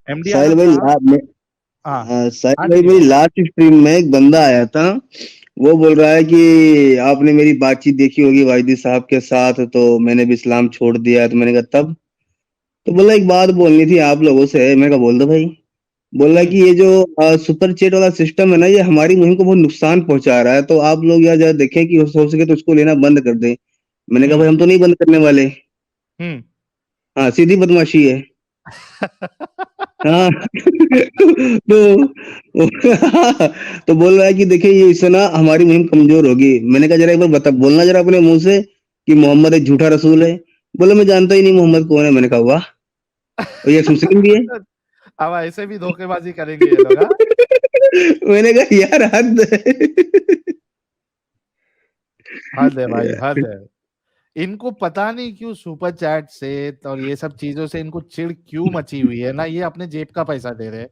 MD साहिल आजम भाई साहब। हाँ साहिल हाँ भाई दीदी मेरी बोलो। लास्ट स्ट्रीम में एक बंदा आया था। वो बोल रहा है कि आपने मेरी बातचीत देखी होगी वाहिदी साहब के साथ, तो मैंने भी इस्लाम छोड़ दिया। तो मैंने कहा तब? तो बोला एक बात बोलनी थी आप लोगों से। मैं कहा बोल दो भाई। बोल रहा है हम्म कि ये जो सुपर चैट वाला सिस्टम है ना, ये हमारी मुहिम को बहुत नुकसान पहुंचा रहा है, तो आप लोग यार जरा देखें कि हो सके तो उसको लेना बंद कर दें। मैंने कहा हम्म भाई हम तो नहीं बंद करने वाले। हम्म। हाँ, सीधी बदमाशी है। हाँ। तो तो बोल रहा है कि देखिए ये इससे ना हमारी मुहिम कमजोर होगी। मैंने कहा जरा एक बार बता, बोलना जरा अपने मुंह से कि मोहम्मद एक झूठा रसूल है। बोले मैं जानता ही नहीं मोहम्मद कौन है। मैंने कहा वाह, और ये मुस्लिम भी है। अब ऐसे भी धोखेबाजी करेंगे ये लोग, हाँ? मैंने कहा यार हद है। हद है भाई, हद है। इनको पता नहीं क्यों सुपर चैट से और ये सब चीजों से इनको चिढ़ क्यों मची हुई है ना, ये अपने जेब का पैसा दे रहे हैं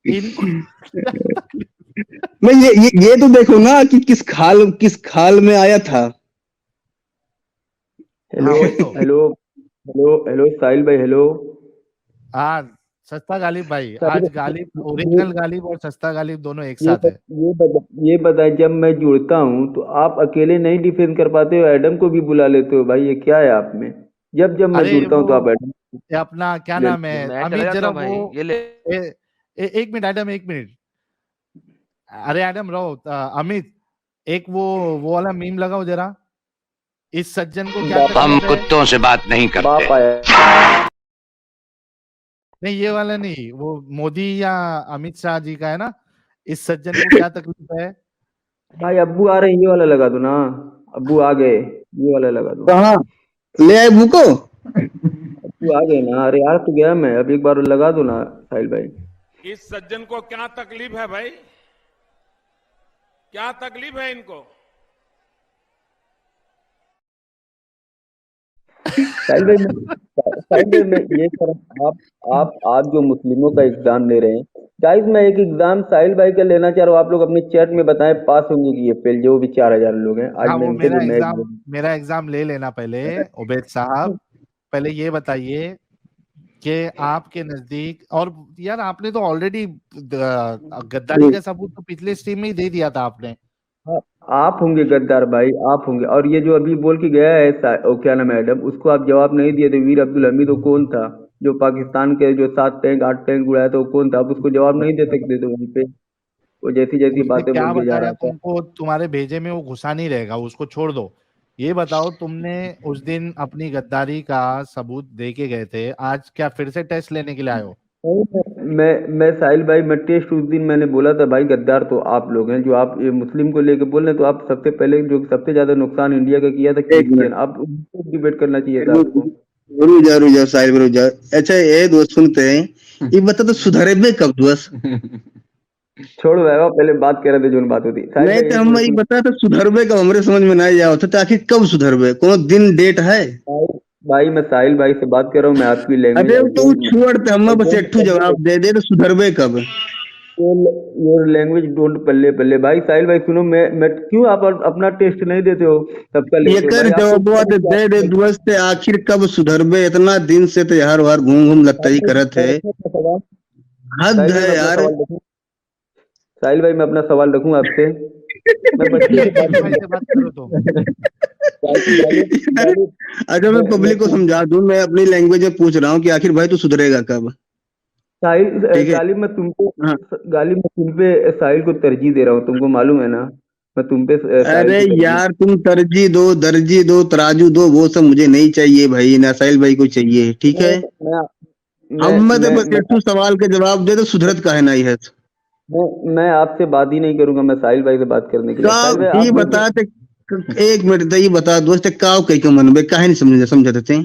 इनको। मैं ये तो देखो ना कि किस खाल में आया था। हाँ हेलो वही तो। हेलो हेलो हेलो साहिल भाई, हेलो। हाँ सस्ता गालिब भाई, साहिल आज भाई, गालिब ये ओरिजिनल गालिब और सस्ता गालिब दोनों एक ये साथ बत, है। ये बताएं, जब मैं जुड़ता हूँ तो आप अकेले नहीं डिफेंड कर पाते हो, एडम को भी बुला लेते हो। भाई ये क्या है आप में? जब जब मैं अरे जुड़ता वो हूँ तो आप एडम ये अपना क्या ले नाम लेते है, हो। मैं चला अमित जाता जरा हूँ वो भाई, ये ले। एक मिनट एडम, एक मिनट। अरे एडम रहो, अमित एक वो वाला मीम लगाओ जरा। इस सज्जन को क्या बाप हम तकलीफ है। कुत्तों से बात नहीं करते। बाप आया। नहीं ये वाला नहीं, वो मोदी या अमित शाह जी का है ना। इस सज्जन को क्या तकलीफ है। भाई अब्बू आ रहे हैं, ये वाला लगा दो ना। अब्बू आ गए, ये वाला लगा दो। कहाँ ले आए भूको? अब्बू आ गए ना। अरे यार तो गया मैं, अब एक बार लगा दो ना साहिल भाई। इस सज्जन को क्या तकलीफ है भाई? क्या तकलीफ है इनको? साहिल भाई मैं ये कर आप जो मुस्लिमों का एग्जाम ले रहे हैं। गाइस मैं एक एग्जाम साहिल भाई का लेना चाह रहा हूँ। आप लोग अपने चैट में बताएं पास होंगे कि ये फेल, जो भी 4,000 लोग हैं। आज हाँ मैं वो इनके लिए मैच मेरा एग्जाम ले लेना पहले। उबैद साहब पहले ये बताइए कि आपके नजदीक, और यार आपने तो ऑलरेडी गद्दारी का सबूत तो पिछले स्ट्रीम में ही दे दिया था आपने। आप होंगे गद्दार भाई, आप होंगे। और ये जो अभी बोल के गया है क्या नाम है मैडम, उसको आप जवाब नहीं दिए थे। वीर अब्दुल हमीद वो कौन था? जो पाकिस्तान के जो 7 टैंक 8 टैंक उड़ाया था, वो कौन था? आप उसको जवाब नहीं दे सकते थे वहीं पे। वो जैसी जैसी उसने बातें क्या बोल के जा बताया रहा था। तुमको, तुम्हारे भेजे में वो घुसा नहीं रहेगा, उसको छोड़ दो। ये बताओ तुमने उस दिन अपनी गद्दारी का सबूत दे के गए थे, आज क्या फिर से टेस्ट लेने के लिए आए हो। नहीं, मैं साहिल भाई, मैं टेस्ट उस दिन मैंने बोला था भाई, गद्दार तो आप लोग हैं। जो आप ये मुस्लिम को लेके बोल रहे हैं, तो आप सबसे पहले जो सबसे ज्यादा नुकसान इंडिया का किया था एक क्रिश्चियन। मिनट, आप उनको डिबेट करना चाहिए था आपको। रुक जाओ साहिल रुक जाओ। अच्छा ये दोस्त सुनते हैं, ये बता तो सुधरे बे कब दोस्त? छोड़ो वैभव, पहले बात कर रहे थे जो बात होती। साहिल नहीं भाई तो एक हम मिनट ये सुन। बता तो सुधरबे कब, हमरे समझ में नहीं जाओ तो आखिर कब सुधरबे? कोनो दिन डेट है? भाई मैं साहिल भाई से बात कर रहा हूँ, मैं आपकी लैंग्वेज अरे आई तो छोड़ दे, हम बस एक ठू जवाब दे दे तो सुधरबे कब? योर लैंग्वेज डोंट पल्ले पल्ले। भाई साहिल भाई सुनो, मैं क्यों आप अपना टेस्ट नहीं देते हो? सबका ये लेते हो कर भाई। आपको जवाब तो दे दे दोस्त, आखिर कब सुधरबे? इतना दिन से तो यार वार घूम घूम लगता ही करत है। सवाल हद साहिल भाई है मैं अपना यार। सवाल रखूं? साहिल भाई मैं अपना सवाल रखूं आपसे? मैं बच्चे से नहीं बात बीबी भाई करूं? से बात करो तुम। गालिब गालिब अगर मैं मैं पब्लिक को समझा दूं, मैं अपनी लैंग्वेज में पूछ रहा हूँ कि आखिर भाई तू सुधरेगा कब? साहिल ठीक है। गालिब मैं तुमको हाँ। गालिब मैं तुम पे साहिल को तरजीह दे रहा हूँ, तुमको मालूम है ना? मैं तुम पे साहिल अरे को तरजीह। यार तुम तरजी दो, दर्जी दो, तराजू दो, वो सब मुझे नहीं चाहिए भाई, नासाइल भाई को चाहिए। ठीक है। मैं मैं हम मैं तो मैं बस मैं एक ठू सवाल के जवाब दे तो सुधरत काहे नहीं है? मैं आपसे बात ही नहीं करूंगा, मैं साहिल भाई से बात करने के लिए। काव साहिल भाई ये आप बता ते, एक मिनट तो ये बता दोस्त, काव कई के मन में काहे नहीं समझते थे?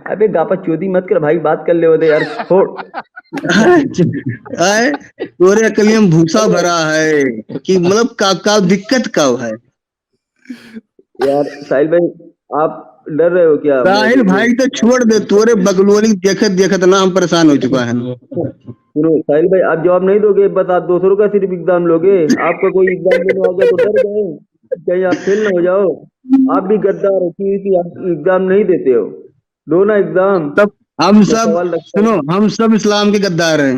अबे गापा चोदी मत कर भाई, बात कर ले होते यार, छोड़। आए तोरे अकलियम में भूसा भरा है कि मतलब का दिक्कत का है? यार साहिल भाई आप डर रहे हो क्या? मैं साहिल जैसे भाई तो छोड़ दे, तोरे बगलोली देखत देखत ना हम परेशान हो चुका है। सुनो साहिल भाई, आप जवाब नहीं दोगे, बस आप दूसरों का सिर्फ एग्जाम लोगे। आपका कोई एग्जाम देने आ गया तो डर गए कहीं आप फेल ना हो जाओ। आप भी गद्दार हो कि आप एग्जाम नहीं देते हो। दो ना एग्जाम। तब हम मैं सब सवाल रखता हूँ। सुनो, हम सब इस्लाम के गद्दार हैं।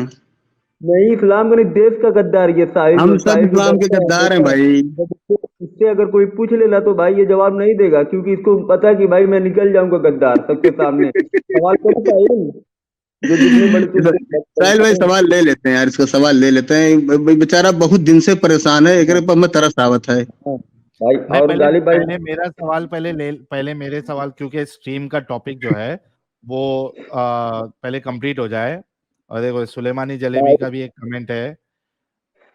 नहीं, इस्लाम का नहीं, देश का गद्दार ये हम साहिल सब साहिल जो इस्लाम के डरता है गद्दार हैं हमेशा। भाई। जब इससे अगर कोई पूछ लेना तो भाई ये जवाब नहीं देगा, क्योंकि इसको पता है कि भाई मैं निकल जाऊंगा गद्दार सबके सामने। सवाल करो साहिल, जो जितने बड़े तुम साहिल भाई सवाल ले लेते हैं यार, इसका सवाल ले लेते हैं। बेचारा बहुत दिन से परेशान है, एक पर में तरस आवत है। हाँ, भाई नहीं, और पहले गालिब भाई। पहले मेरा सवाल पहले मेरे सवाल, क्योंकि स्ट्रीम का टॉपिक जो है वो पहले कंप्लीट हो जाए। और देखो सुलेमानी जलेबी का भी एक कमेंट है,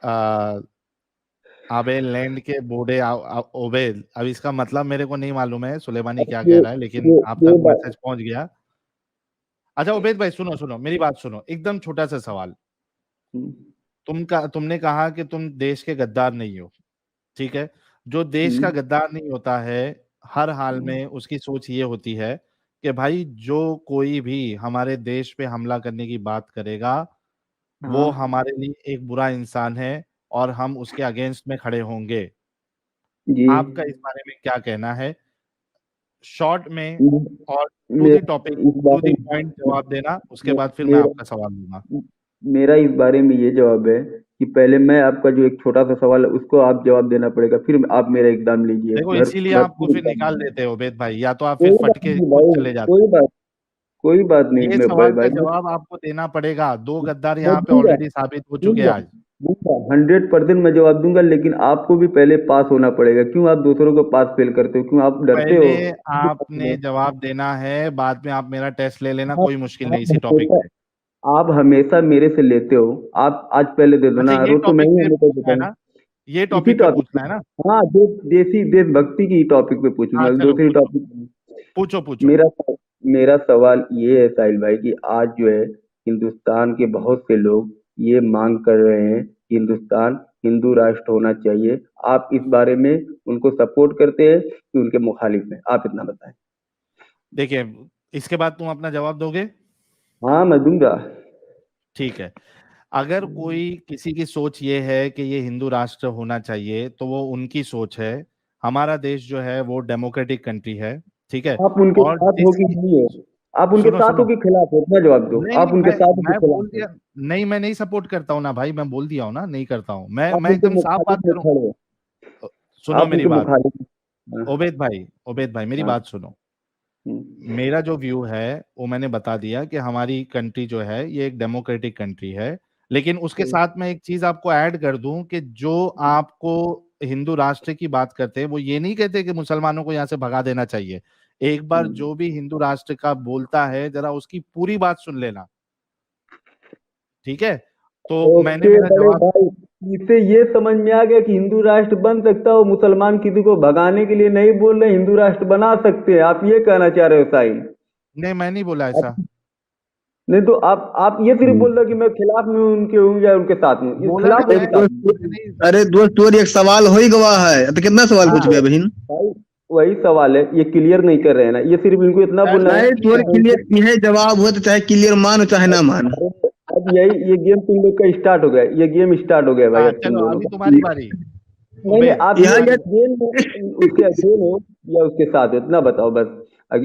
आ, आबे लैंड के बूढ़े ओबेद। अब इसका मतलब मेरे को नहीं मालूम है सुलेमानी क्या कह ये रहा है, लेकिन ये आप ये तक बात। मैसेज पहुंच गया। अच्छा उबेद भाई, सुनो सुनो मेरी बात सुनो, एकदम छोटा सा सवाल। तुमने कहा कि तुम देश के गद्दार नहीं हो, ठीक है। जो देश का गद्दार नहीं होता है, हर हाल में उसकी सोच ये होती है कि भाई जो कोई भी हमारे देश पे हमला करने की बात करेगा वो हाँ हमारे लिए एक बुरा इंसान है और हम उसके अगेंस्ट में खड़े होंगे। जी। आपका इस बारे में क्या कहना है, शॉर्ट में और टू द टॉपिक, मेरा इस टू द बारे पॉइंट जवाब देना, उसके में बाद फिर मैं मेरा आपका सवाल दूंगा। मेरा इस बारे में ये जवाब है कि पहले मैं आपका जो एक छोटा सा सवाल है उसको आप जवाब देना पड़ेगा, फिर आप मेरा एग्जाम लीजिए। देखो मैं इसीलिए मैं आपको पूरी फिर एग्जाम निकाल लूंगा। देते हो उबैद भाई, या तो आप फिर कोई फट बात के नहीं खुद भाई, चले जाते। कोई बात नहीं ये मैं सवाल का भाई जवाब आपको देना पड़ेगा, दो गद्दार मैं यहाँ पे दूंगा ऑलरेडी साबित हो चुके हैं दूंगा आज। दूंगा 100% मैं जवाब दूंगा, लेकिन आपको भी पहले पास होना पड़ेगा। क्यों आप दूसरों को पास फेल करते हो, क्यों आप डरते पहले हो? आपने जवाब देना है, बाद में आप मेरा टेस्ट ले लेना, आप कोई मुश्किल नहीं आप इसी टॉपिक हमेशा पे। आप हमेशा मेरे से लेते हो। आप आज पहले दे दो अच्छा ना, ये रोज तो मैं टॉपिक ही पे हमेशा पूछना देता है हूँ। ना, ये इसी टॉपिक पे टॉपिक पूछना है ना। हाँ, देशभक्ति की टॉपिक पे हाँ पूछूंगा, चलो दूसरी पूछो, टॉपिक। पूछो पूछो। मेरा मेरा सवाल ये है साहिल भाई कि आज जो है हिंदुस्तान के बहुत से लोग ये मांग कर रहे हैं कि हिंदुस्तान हिंदू राष्ट्र होना चाहिए। आप इस बारे में उनको सपोर्ट करते हैं कि उनके मुखालिफ हैं? आप इतना बताएं। देखिए, इसके बाद तुम अपना जवाब दोगे। हाँ मैं दूंगा। ठीक है, अगर कोई किसी की सोच ये है कि ये हिंदू राष्ट्र होना चाहिए तो वो उनकी सोच है। हमारा देश जो है वो डेमोक्रेटिक कंट्री है, ठीक है। आप उनके और साथ हो कि जिस नहीं हो? आप उनके सुनो साथ हो सुनो, कि खिलाफ हो? इतना जवाब दो, नहीं आप नहीं, उनके साथ हो कि मैं बोल खिलाफ हो? दिया। नहीं, मैं नहीं सपोर्ट करता हूँ ना भाई, मैं बोल दिया हूँ ना, नहीं करता हूँ मैं आप मैं उनके एकदम साफ बात मुखालिफ में करूँ। खड़े हो। सुनो आप मेरी उनके बात, मुखालिफ। हाँ ओबेद भाई मेरी हाँ। बात सुनो। हम्म, मेरा जो व्यू है वो मैंने बता दिया कि हमारी कंट्री जो है ये एक डेमोक्रेटिक कंट्री है। लेकिन उसके साथ मैं एक चीज आपको ऐड कर दूं कि जो आपको हिंदू राष्ट्र की बात करते हैं वो ये नहीं कहते कि मुसलमानों को यहाँ से भगा देना चाहिए। एक बार हम्म। जो भी हिंदू राष्ट्र का बोलता है जरा उसकी पूरी बात सुन लेना, ठीक है। तो मैंने ओके मेरा बड़े जवाब, भाई, इससे ये समझ में आ गया कि हिंदू राष्ट्र बन सकता हो। मुसलमान किसी को भगाने के लिए नहीं बोल रहे, हिंदू राष्ट्र बना सकते हैं। आप ये कहना चाह रहे हो साहिल? नहीं मैं नहीं बोला ऐसा। आप नहीं तो आप ये सिर्फ बोल रहे हो कि मैं खिलाफ में हूं, उनके हूँ या उनके साथ में हूँ। इस बोला ना खिलाफ अरे है मैं, कि साथ में? दोस्त, मैं नहीं। अरे दोस्त तोर एक सवाल हो ही गवा है, तो कितना सवाल पूछ हाँ गया बहन। भाई, वही सवाल है, ये क्लियर नहीं कर रहे हैं ना। ये सिर्फ इनको इतना बोलना है नहीं कि तोर हमको। क्लियर यह जवाब हो तो चाहे क्लियर मान चाहे ना मान। अरे, अब यही ये गेम तुम लोग का स्टार्ट हो गया, ये गेम स्टार्ट हो गया भाई हाँ अब तुम चलो दोनों अभी का। तुम्हारी बारी। नहीं नहीं, उबेद आप यहाँ ये तुम्हारी बारी। गेम में उसके अगेन हो या उसके साथ हो, इतना बताओ बस।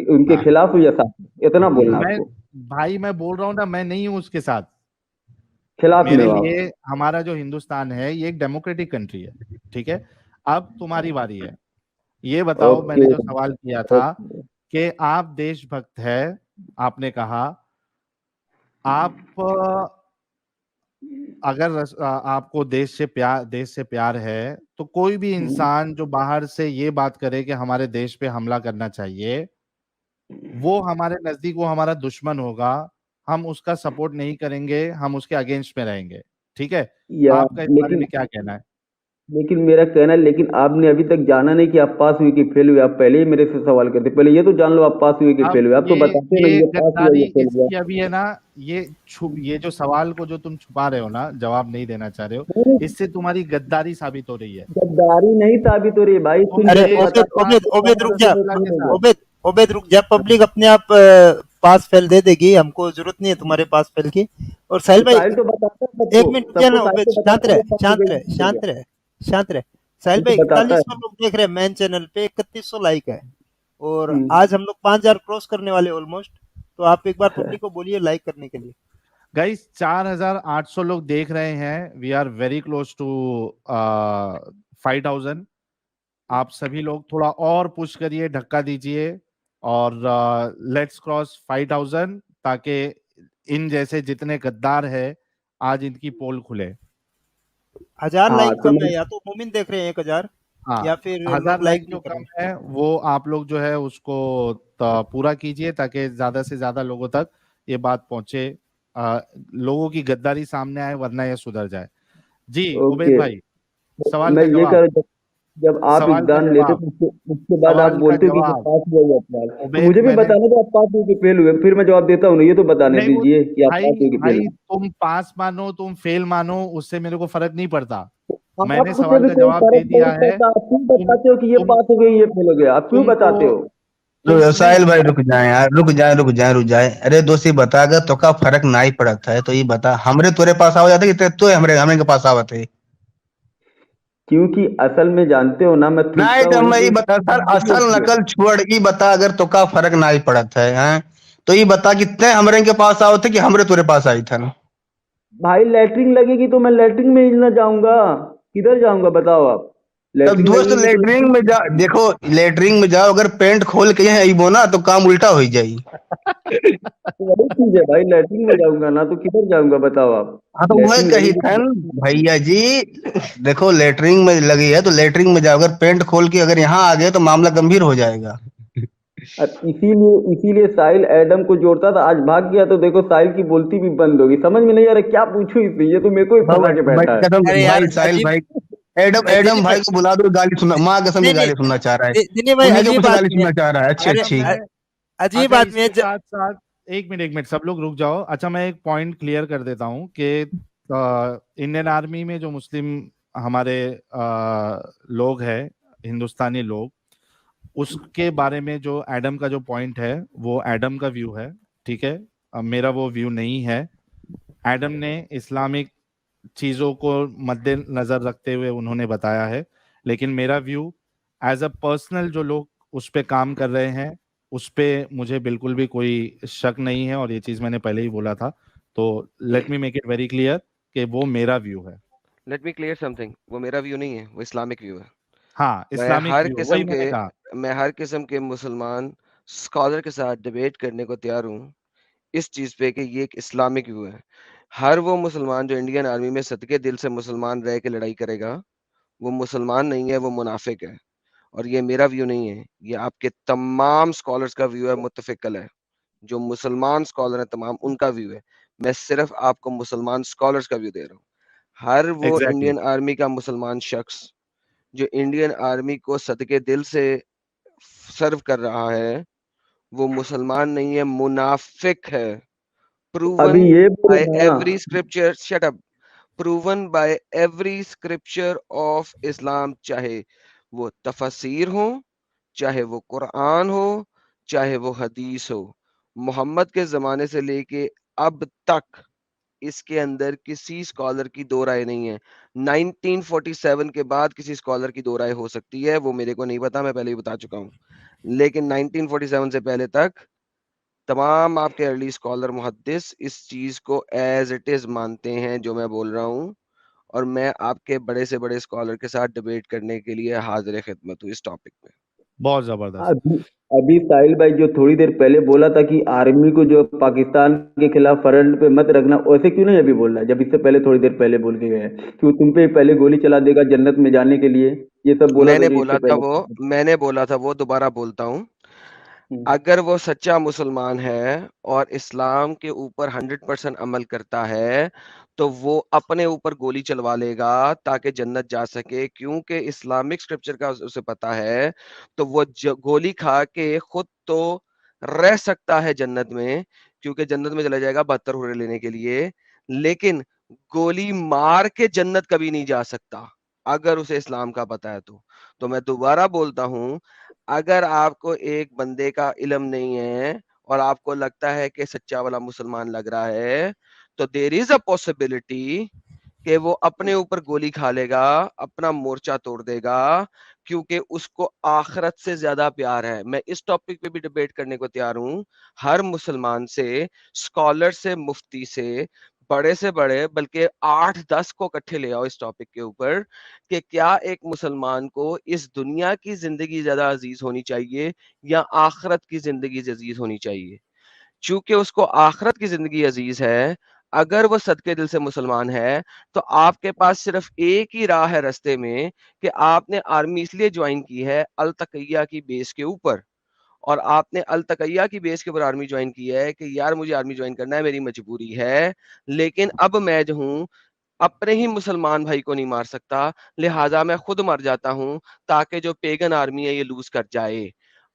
उनके हाँ खिलाफ हो या साथ हो, इतना बोलना मैं, आपको। भाई मैं बोल रहा हूँ ना, मैं नहीं हूँ उसके साथ। खिलाफ में मेरे हो लिए आप? हमारा जो हिंदुस्तान है ये एक डेमोक्रेटिक कंट्री है, ठीक है। अब तुम्हारी बारी है, ये बताओ ओके मैंने जो सवाल किया था ओके। कि आप देशभक्त है, आपने कहा। आप अगर आपको देश से प्यार है तो कोई भी हम्म, इंसान जो बाहर से ये बात करे कि हमारे देश पे हमला करना चाहिए, वो हमारे नजदीक वो हमारा दुश्मन होगा। हम उसका सपोर्ट नहीं करेंगे, हम उसके अगेंस्ट में रहेंगे, ठीक है। या आपका इस बारे लेकिन में क्या कहना है। लेकिन मेरा कहना है, लेकिन आपने अभी तक जाना नहीं कि आप पास हुए कि फेल हुए। आप पहले ही मेरे से सवाल करते, पहले ये तो जान लो आप पास हुए कि अब फेल हुए। आप तो बताते नहीं, ये ये पास हुआ गद्दारी ये फेल हुआ। इसकी अभी है ना, ये जो सवाल को जो तुम छुपा रहे हो ना, जवाब नहीं देना चाह रहे हो, नहीं, इससे तुम्हारी गद्दारी साबित हो रही है। गद्दारी नहीं साबित हो रही है भाई। तुम तुम अरे देश जैसे ओबेद बताते का ओबेद ओबेद रुक जा, फैसला के साथ, ओबेद रुक जा। पब्लिक अपने आप पास फेल दे देगी, हमको जरूरत नहीं है तुम्हारे पास फेल की। और साहिल तो भाई साहिल तो बताता है एक सबको, मिनट रुक जा ना, साहिल ओबेद तो शांत बताता है रहे, वो पास हो शांत गया रहे, कि फेल हो शांत गया। रहे, शांत रहे। साहिल साहिल भाई तो बताता 4100 है। लोग देख रहे हैं मैन चैनल पे, 3100 लाइक है। और हम्म, आज हम लोग 5000 क्रॉस करने वाले ऑलमोस्ट। तो आप एक बार पब्लिक को बोलिए लाइक करने के लिए। गाइस 4800 लोग देख रहे हैं, we are very close to 5000। आप सभी लोग थोड़ा और पुश करिए, धक्का दीजिए और लेट्स क्रॉस 5000 ताकि इन जैसे जितने गद्दार है आज इनकी पोल खुले। 1000 हाँ लाइक तो कम मैं है, या तो मोमिन देख रहे हैं 1000, हाँ, या फिर 1000 लोग लाइक लाइक नहीं जो कर कम रहे हैं। है वो आप लोग जो है उसको पूरा कीजिए ताकि ज्यादा से ज्यादा लोगों तक ये बात पहुंचे, लोगों की गद्दारी सामने आए, वरना ये सुधर जाए। जी उबैद ओके। भाई, सवाल मैं का ये जवाब। कह रहा था, जब आप सवाल का एग्जाम लेते जवाब। तो उसके बाद आप सवाल का बोलते हो कि मैं जवाब। पास हुआ या फेल, तो उबैद मुझे भी मैंने बताना तो आप पास हुए कि फेल हुए, फिर मैं जवाब देता हूँ ना, ये तो बताने नहीं वो दीजिए कि आप भाई पास हुए कि फेल भाई हुए। तुम पास मानो तुम फेल मानो उससे मेरे को फर्क नहीं पड़ता। मैंने आपको से सवाल भी का कोई जवाब दे फर्क दिया नहीं है। पड़ता, आप क्यों तुम बताते हो कि ये तुम पास हो गई ये फेल हो गया, आप क्यों तुमको बताते हो? नहीं साहिल भाई रुक जाए यार, रुक जाए। अरे दोस्ती बता, अगर तो का फर्क ना ही पड़ता है तो ये बता, हमरे तोरे पास आवा जाते कि तो हमरे हमरे के पास आवत है। क्योंकि असल में जानते हो ना, मैं नहीं थूकता तो वहीं मैं पे ये हूँ बता सर, जहाँ गंदगी असल होती है। नकल छोड़, ये बता अगर तो का फर्क ना ही पड़त है, हैं? तो ये बता कितने हमरे के पास आवत है कि हमरे तोरे पास आई था। भाई लैटरिन लगेगी तो मैं लैटरिन में ही ना जाऊंगा, किधर जाऊंगा बताओ आप? तब लैटरिन दोस्त लगेगी तो लेटरिंग लैटरिन में जा, देखो लेटरिंग में जाओ, अगर पेंट खोल के यहाँ आइबो ना तो काम उल्टा हो जाई। तो वही चीज है भाई, लैटरिन में जाऊंगा ना तो किधर जाऊंगा बताओ आप? हाँ तो वह लैटरिन कही लगेगी तो थन लैटरिन में जाऊंगा। भैया जी, देखो लेटरिंग में लगी है तो लेटरिंग में जाओ, अगर पेंट खोल के अगर यहाँ आ गए तो मामला गंभीर हो जाएगा। अब इसीलिए साहिल एडम को जोड़ता था, आज भाग गया तो देखो साहिल की बोलती भी बंद होगी। समझ में नहीं आ रहा क्या पूछूं इससे, ये तो मेरे को ही फंसा के भाई बैठा है। कसम अरे यार भाई, साहिल अजीब, भाई, एडम एडम दिलीप भाई, भाई को बुला दो, गाली सुनना, माँ कसम की नहीं नहीं, गाली सुनना चाह रहा है। दिलीप भाई उन्हीं के मुंह अजीब से गाली आदमी है। सुनना चाह रहा है। अच्छी अच्छा अच्छी। मैं अजीब अच्छा आदमी है इसके साथ साथ एक मिनट सब लोग रुक जाओ। अच्छा मैं एक पॉइंट क्लियर कर देता हूँ कि इंडियन आर्मी में जो मुस्लिम हमारे लोग हैं, हिंदुस्तानी लोग, उसके बारे में जो एडम का जो पॉइंट है वो एडम का व्यू है, ठीक है। मेरा वो व्यू नहीं है। एडम ने इस्लामिक चीजों को मद्देनजर रखते हुए उन्होंने बताया है, लेकिन मेरा व्यू एज अ पर्सनल जो लोग उस पे काम कर रहे हैं उस पे मुझे बिल्कुल भी कोई शक नहीं है, और ये चीज मैंने पहले ही बोला था। तो let me make it very clear कि वो मेरा व्यू है। लेट मी क्लियर समथिंग, वो मेरा व्यू नहीं है, वो इस्लामिक व्यू है। हाँ, मैं इस्लामिक हर व्यू वही किस्म मैंने कहा। मैं हर किस्म के मुसलमान स्कॉलर के साथ डिबेट करने को तैयार हूँ इस चीज पे कि ये एक इस्लामिक व्यू है। हर वो मुसलमान जो इंडियन आर्मी में सदके दिल से मुसलमान रह के लड़ाई करेगा, वो मुसलमान नहीं है, वो मुनाफिक है। और ये मेरा व्यू नहीं है, ये आपके तमाम स्कॉलर्स का व्यू है, मुत्तफिक है। जो मुसलमान स्कॉलर है तमाम, उनका व्यू है। मैं सिर्फ आपको मुसलमान स्कॉलर्स का व्यू दे रहा हूँ। हर वो एग्जैक्टली इंडियन आर्मी का मुसलमान शख्स जो इंडियन आर्मी को सदके दिल से सर्व कर रहा है, वो मुसलमान नहीं है, मुनाफिक है। अभी प्रूवन ये बोलो बाय ना, every scripture, shut up, proven by every scripture of Islam, चाहे वो तफसीर हो, चाहे वो कुरान हो, चाहे वो हदीस हो। मोहम्मद के जमाने से लेके अब तक इसके अंदर किसी स्कॉलर की दो राय नहीं है। 1947 के बाद किसी स्कॉलर की दो राय हो सकती है, वो मेरे को नहीं पता, मैं पहले ही बता चुका हूँ। लेकिन 1947 से पहले तक तमाम आपके अर्ली स्कॉलर मुहद्दिस इस चीज को एज इट इज मानते हैं जो मैं बोल रहा हूँ। और मैं आपके बड़े से बड़े स्कॉलर के साथ डिबेट करने के लिए हाजिर खिदमत हूँ इस टॉपिक पे। बहुत जबरदस्त। अभी अभी साहिल भाई जो थोड़ी देर पहले बोला था कि आर्मी को जो पाकिस्तान के खिलाफ फ्रंट पे मत रखना, वैसे क्यों नहीं अभी बोल रहा है जब इससे पहले थोड़ी देर पहले बोल के गए हैं कि वो तुम पे पहले गोली चला देगा जन्नत में जाने के लिए? ये सब बोला था जो इससे पहले। मैंने बोला था वो दोबारा बोलता हूँ। हम्म। अगर वो सच्चा मुसलमान है और इस्लाम के ऊपर 100% अमल करता है, तो वो अपने ऊपर गोली चलवा लेगा ताकि जन्नत जा सके, क्योंकि इस्लामिक स्क्रिप्चर का उसे पता है। तो वो गोली खा के खुद तो रह सकता है जन्नत में, क्योंकि जन्नत में चला जाएगा 72 हुर्रे लेने के लिए, लेकिन गोली मार के जन्नत कभी नहीं जा सकता अगर उसे इस्लाम का पता है तो मैं दोबारा बोलता हूं, अगर आपको एक बंदे का इल्म नहीं है और आपको लगता है कि सच्चा वाला मुसलमान लग रहा है, तो देयर इज अ पॉसिबिलिटी कि वो अपने ऊपर गोली खा लेगा, अपना मोर्चा तोड़ देगा, क्योंकि उसको आखिरत से ज्यादा प्यार है। मैं इस टॉपिक पे भी डिबेट करने को तैयार हूं, हर मुसलमान से, स्कॉलर से, मुफ्ती से बड़े, बल्कि 8-10 को इकट्ठे ले आओ इस टॉपिक के ऊपर, कि क्या एक मुसलमान को इस दुनिया की जिंदगी ज्यादा अजीज होनी चाहिए या आखिरत की जिंदगी अजीज होनी चाहिए। चूंकि उसको आखिरत की जिंदगी अजीज है, अगर वो सदके दिल से मुसलमान है, तो आपके पास सिर्फ एक ही राह है रास्ते में, कि आपने आर्मी इसलिए ज्वाइन की है अल तकैया की बेस के ऊपर, और आपने अल तकैया की बेस के ऊपर आर्मी ज्वाइन की है कि यार मुझे आर्मी ज्वाइन करना है, मेरी मजबूरी है, लेकिन अब मैं जो हूं अपने ही मुसलमान भाई को नहीं मार सकता, लिहाजा मैं खुद मर जाता हूं, ताकि जो पेगन आर्मी है ये लूज कर जाए।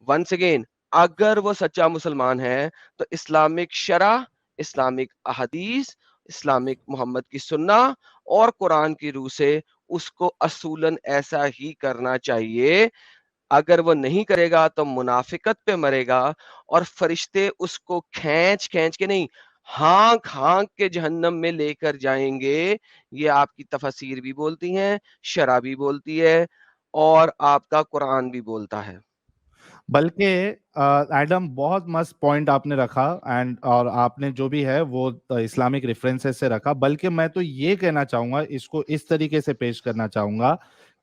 वंस अगेन, अगर वो सच्चा मुसलमान है, तो इस्लामिक शरा, इस्लामिक अहदीस, इस्लामिक मोहम्मद की सुन्ना और कुरान की रूह से उसको असूलन ऐसा ही करना चाहिए। अगर वो नहीं करेगा तो मुनाफिकत पे मरेगा, और फरिश्ते उसको खींच खींच के नहीं, हाँक हाँक के जहन्नम में लेकर जाएंगे। ये आपकी तफसीर भी बोलती हैं, शरा भी बोलती है, और आपका कुरान भी बोलता है। बल्कि एडम बहुत मस्त पॉइंट आपने रखा, एंड और आपने जो भी है वो इस्लामिक रेफरेंसेस से रखा। बल्कि मैं तो ये कहना चाहूंगा, इसको इस तरीके से पेश करना चाहूंगा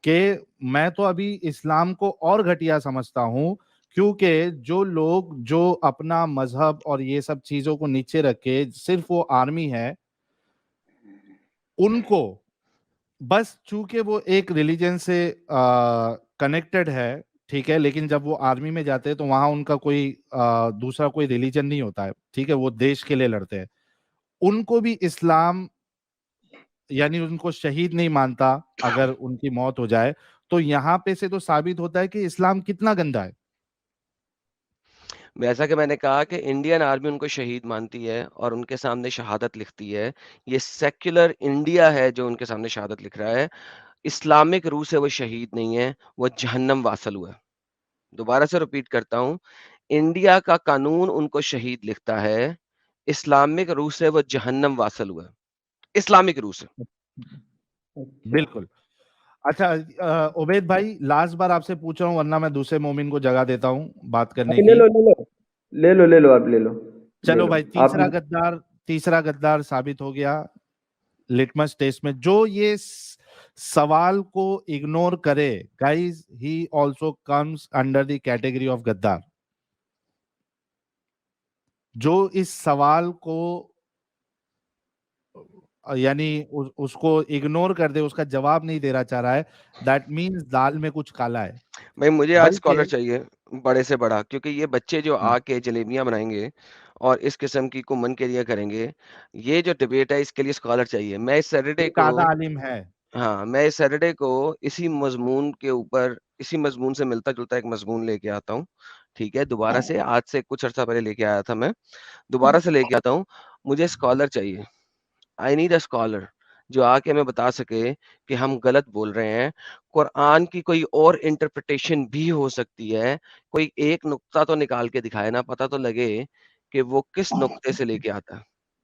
कि मैं तो अभी इस्लाम को और घटिया समझता हूं, क्योंकि जो लोग जो अपना मजहब और ये सब चीजों को नीचे रख के सिर्फ वो आर्मी है, उनको बस चूंकि वो एक रिलीजन से कनेक्टेड है, ठीक है, लेकिन जब वो आर्मी में जाते हैं तो वहां उनका कोई दूसरा कोई रिलीजन नहीं होता है, ठीक है, वो देश के लिए लड़ते हैं, उनको भी इस्लाम यानी उनको शहीद नहीं मानता अगर उनकी मौत हो जाए। तो यहाँ पे से तो साबित होता है कि इस्लाम कितना गंदा है। जैसा कि मैंने कहा कि इंडियन आर्मी उनको शहीद मानती है और उनके सामने शहादत लिखती है। ये सेक्युलर इंडिया है जो उनके सामने शहादत लिख रहा है। इस्लामिक रूह से वो शहीद नहीं है, वो जहन्नम वासल हुआ है। दोबारा से रिपीट करता हूं, इंडिया का कानून उनको शहीद लिखता है, इस्लामिक रूह से वो जहन्नम वासल हुआ है, इस्लामिक रूह से। अच्छा बिल्कुल। अच्छा, उबैद भाई, लास्ट बार आपसे पूछ रहा हूँ, वरना मैं दूसरे मोमिन को जगह देता हूँ बात करने अभी ले की। लो ले लो ले लो ले लो आप ले लो ले चलो लो भाई, आप। तीसरा गद्दार साबित हो गया लिटमस टेस्ट में। जो ये सवाल को इग्नोर करे, guys, he also comes under the category of गद्दार। जो इस सवाल को यानी उसको इग्नोर कर दे, उसका जवाब नहीं देना चाह रहा है, दैट मीन्स दाल में कुछ काला है। भाई मुझे आज बल्कि स्कॉलर चाहिए, बड़े से बड़ा, क्योंकि ये बच्चे जो हाँ, आके जलेबियां बनाएंगे और इस किस्म की कुमन के लिए करेंगे, ये जो डिबेट है इसके लिए स्कॉलर चाहिए। मैं इस सैटरडे एक को, आधा आलिम है। हाँ, मैं इस सैटरडे को इसी मजमून के ऊपर, इसी मजमून से मिलता जुलता एक मजमून लेके आता हूँ। ठीक है, दोबारा से, आज से कुछ अर्सा पहले लेके आया था मैं, दोबारा से लेके आता हूँ। मुझे स्कॉलर चाहिए, आई नीड अ स्कॉलर, जो आके हमें बता सके कि हम गलत बोल रहे हैं। कुरान की कोई और इंटरप्रिटेशन भी हो सकती है, कोई एक नुक्ता तो निकाल के दिखाए ना, पता तो लगे कि वो किस नुक्ते से लेके आता है।